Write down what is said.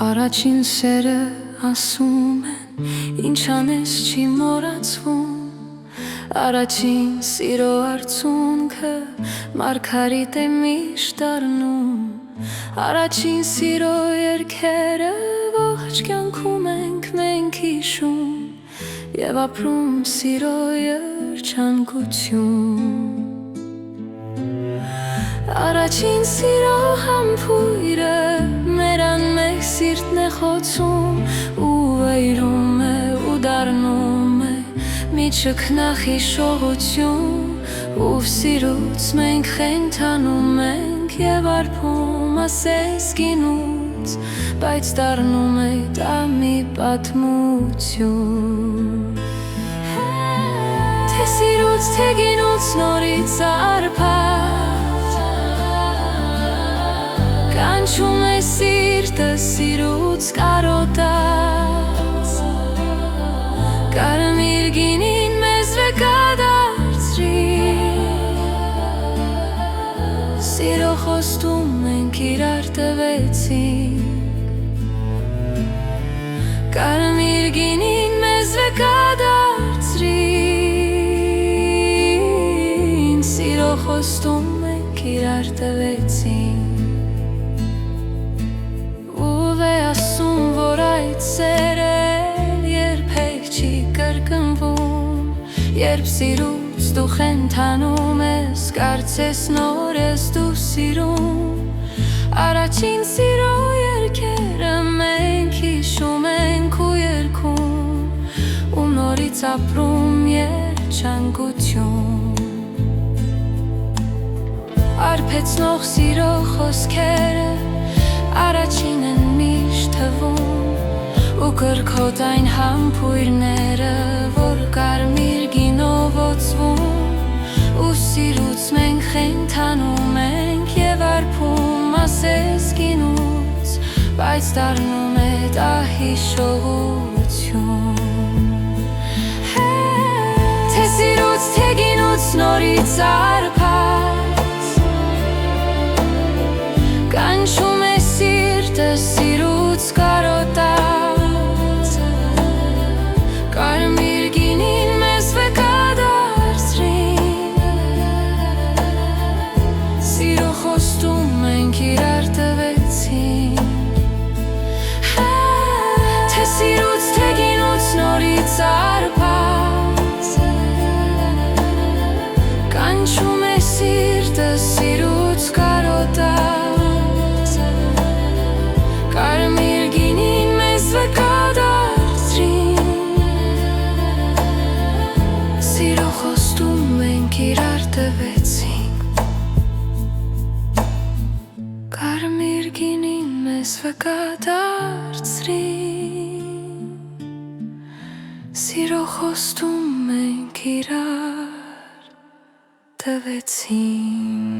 Առաջին սերը ասում են, ինչ անես չի մոռացվում, առաջին սիրո արցունքը մարգարիտ է միշտ դառնում, առաջին սիրո երգերը ողջ կյանքում ենք մենք հիշում և ապրում սիրո երջանկություն։ Առաջին սիրո համբույրը մեր անմեղ սիրտն է խոցում ու վայրում է ու դառնում է մի ճգնախի շողություն ու սիրուց մենք խենթանում ենք և արփում ասես գինուց, բայց դառնում է դա մի պատմություն։ Թե սիրուց թե գինուց նորից արփած կանչում է սիրտը սիրուց կարոտած, կարմիր գինին մեզ վեկադարձրի, սիրո խոստում մենք իրար տվեցինք, կարմիր գինին մեզ վեկադարձրի, սիրո խոստում մենք իրար տվեցինք։ Սերել երբեք չի կրկնվում, երբ սիրուց դու խենթանում ես, կարծես նոր ես դու սիրում, առաջին սիրո երգերը մենք հիշում ենք ու երգում ու նորից ապրում երջանկություն։ Արբեցնող սիրո խոսքերը առաջին են միշտ թվում ու կրքոտ այն համբույրները, որ կարմիր գինով օծվում ու սիրուց մենք խենթանում ենք և արփում ասես գինուց, բայց դառնում է դա հիշողություն։ Թե սիրուց թե գինուց նորից արփած կանչում է սիրտը սիրուց կարոտած, կարմիր գինին մեզ վեկադարձրի, սիրո խոստում մենք իրար տվեցինք։ Թե սիրուց թե գինուց նորից արփած կանչում է սիրտը սիրուց կարոտած, կարմիր գինին մեզ վեկադարձրի, սիրո խոստում մենք իրար տվեցինք, կարմիր գինին մեզ վեկադարձրի, սիրո խոստում մենք իրար տվեցինք։